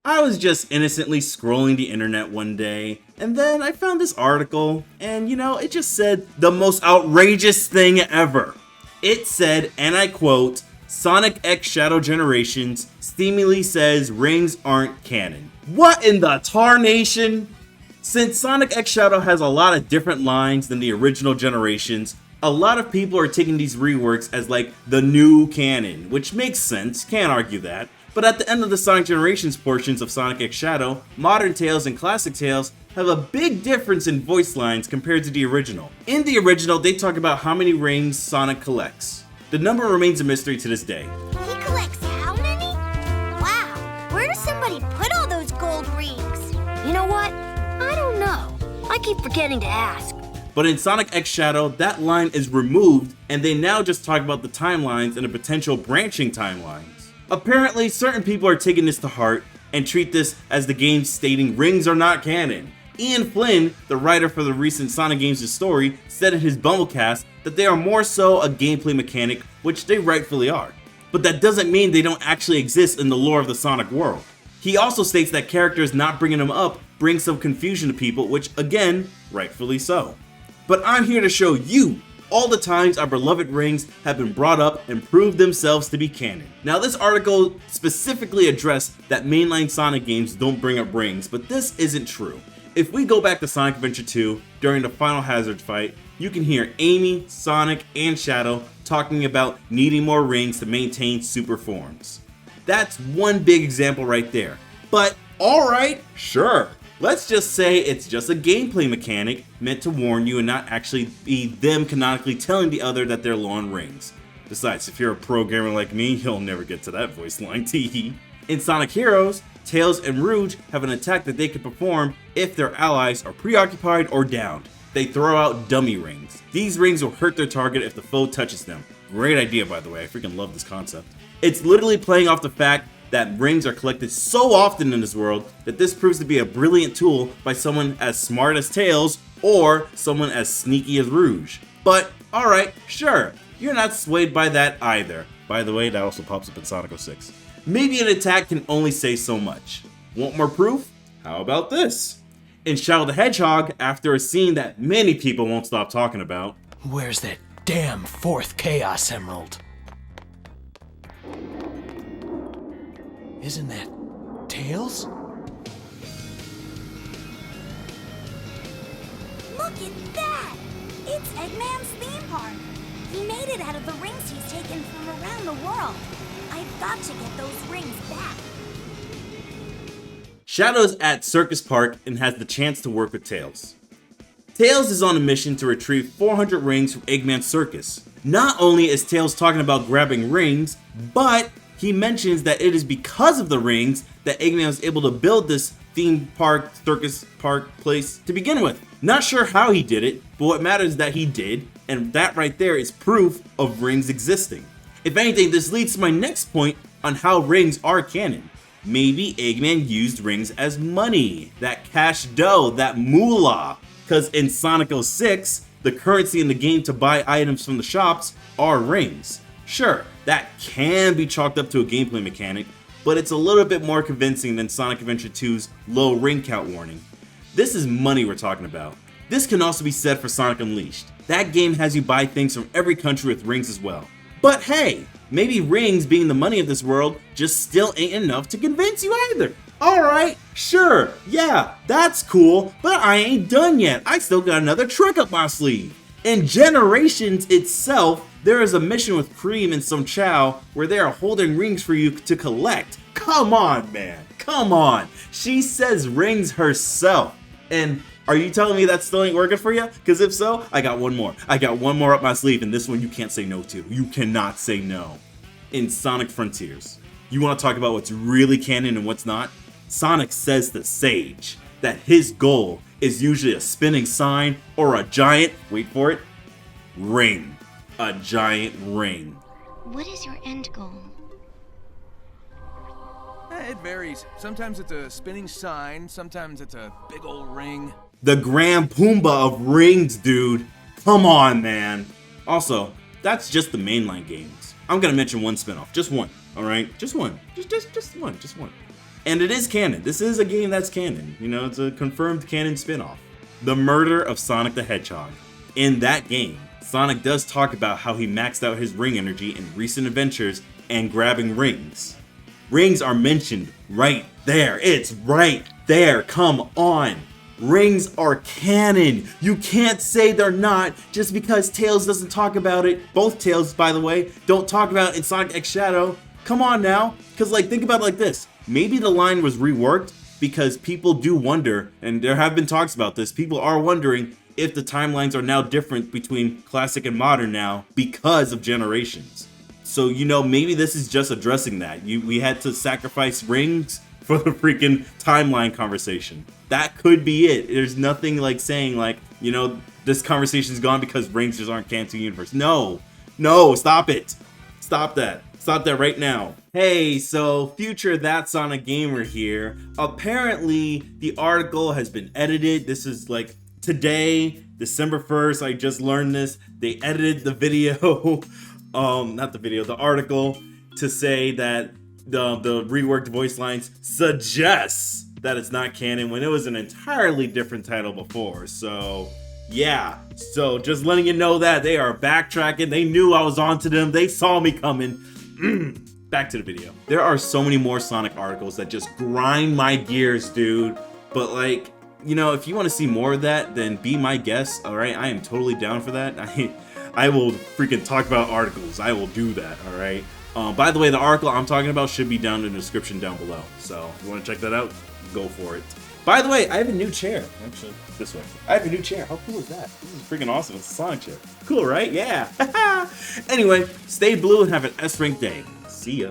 I was just innocently scrolling the internet one day, and then I found this article, and it just said the most outrageous thing ever. It said, and I quote, Sonic X Shadow Generations seemingly says rings aren't canon. What in the tarnation? Since Sonic X Shadow has a lot of different lines than the original generations, a lot of people are taking these reworks as like the new canon, which makes sense, can't argue that. But at the end of the Sonic Generations portions of Sonic X Shadow, modern Tails and classic Tails have a big difference in voice lines compared to the original. In the original, they talk about how many rings Sonic collects. The number remains a mystery to this day. He collects how many? Wow, where does somebody put all those gold rings? You know what? I don't know. I keep forgetting to ask. But in Sonic X Shadow, that line is removed, and they now just talk about the timelines and the potential branching timelines. Apparently, certain people are taking this to heart and treat this as the game stating rings are not canon. Ian Flynn, the writer for the recent Sonic Games' story, said in his Bumblecast that they are more so a gameplay mechanic, which they rightfully are. But that doesn't mean they don't actually exist in the lore of the Sonic world. He also states that characters not bringing them up brings some confusion to people, which again, rightfully so. But I'm here to show you all the times our beloved rings have been brought up and proved themselves to be canon. Now this article specifically addressed that mainline Sonic games don't bring up rings, but this isn't true. If we go back to Sonic Adventure 2, during the Final Hazard fight, you can hear Amy, Sonic, and Shadow talking about needing more rings to maintain super forms. That's one big example right there. But alright, sure. Let's just say it's just a gameplay mechanic meant to warn you and not actually be them canonically telling the other that they're low on rings. Besides, if you're a programmer like me, you'll never get to that voice line, teehee. In Sonic Heroes, Tails and Rouge have an attack that they can perform if their allies are preoccupied or downed. They throw out dummy rings. These rings will hurt their target if the foe touches them. Great idea, by the way, I freaking love this concept. It's literally playing off the fact that rings are collected so often in this world that this proves to be a brilliant tool by someone as smart as Tails or someone as sneaky as Rouge. But alright, sure, you're not swayed by that either. By the way, that also pops up in Sonic 06. Maybe an attack can only say so much. Want more proof? How about this? In Shadow the Hedgehog, after a scene that many people won't stop talking about. Where's that damn fourth Chaos Emerald? Isn't that Tails? Look at that! It's Eggman's theme park. He made it out of the rings he's taken from around the world. I've got to get those rings back. Shadow's at Circus Park and has the chance to work with Tails. Tails is on a mission to retrieve 400 rings from Eggman's circus. Not only is Tails talking about grabbing rings, but he mentions that it is because of the rings that Eggman was able to build this theme park, circus park place to begin with. Not sure how he did it, but what matters is that he did, and that right there is proof of rings existing. If anything, this leads to my next point on how rings are canon. Maybe Eggman used rings as money, that cash dough, that moolah. Because in Sonic 06, the currency in the game to buy items from the shops are rings. Sure, that can be chalked up to a gameplay mechanic, but it's a little bit more convincing than Sonic Adventure 2's low ring count warning. This is money we're talking about. This can also be said for Sonic Unleashed. That game has you buy things from every country with rings as well. But hey, maybe rings being the money of this world just still ain't enough to convince you either. Alright, sure, yeah, that's cool, but I ain't done yet. I still got another trick up my sleeve. In Generations itself, there is a mission with Cream and some Chow where they are holding rings for you to collect. Come on, man, come on. She says rings herself. And are you telling me that still ain't working for you? Because if so, I got one more. I got one more up my sleeve, and this one you can't say no to. You cannot say no. In Sonic Frontiers, you want to talk about what's really canon and what's not? Sonic says to Sage that his goal is usually a spinning sign or a giant, wait for it, ring. A giant ring. What is your end goal? It varies. Sometimes it's a spinning sign, sometimes it's a big old ring. The Grand Pumbaa of rings, dude. Come on, man. Also, that's just the mainline games. I'm gonna mention one spinoff, just one, alright? Just one, just one. And it is canon. This is a game that's canon. You know, it's a confirmed canon spinoff. The Murder of Sonic the Hedgehog. In that game, Sonic does talk about how he maxed out his ring energy in recent adventures and grabbing rings. Rings are mentioned right there. It's right there. Come on. Rings are canon. You can't say they're not just because Tails doesn't talk about it. Both Tails, by the way, don't talk about it in Sonic X Shadow. Come on now. Because, like, think about it like this. Maybe the line was reworked because people do wonder, and there have been talks about this, people are wondering if the timelines are now different between classic and modern now because of generations. So, you know, maybe this is just addressing that. We had to sacrifice rings for the freaking timeline conversation. That could be it. There's nothing like saying like, you know, this conversation's gone because rings just aren't canon to the universe. No, stop it. Stop that. Stop that right now. Hey, so future ThatSonicGamer here. Apparently, the article has been edited. This is like today, December 1st. I just learned this. They edited the video, not the video, the article to say that the reworked voice lines suggests that it's not canon when it was an entirely different title before. So yeah, so just letting you know that they are backtracking. They knew I was onto them. They saw me coming. Back to the video. There are so many more Sonic articles that just grind my gears, dude. But like, you know, if you want to see more of that, then be my guest. All right, I am totally down for that. I will freaking talk about articles. I will do that. All right. By the way, the article I'm talking about should be down in the description down below. So if you want to check that out, go for it. By the way, I have a new chair. Actually, this way. I have a new chair. How cool is that? This is freaking awesome. It's a Sonic chair. Cool, right? Yeah. Anyway, stay blue and have an S-rank day. See ya.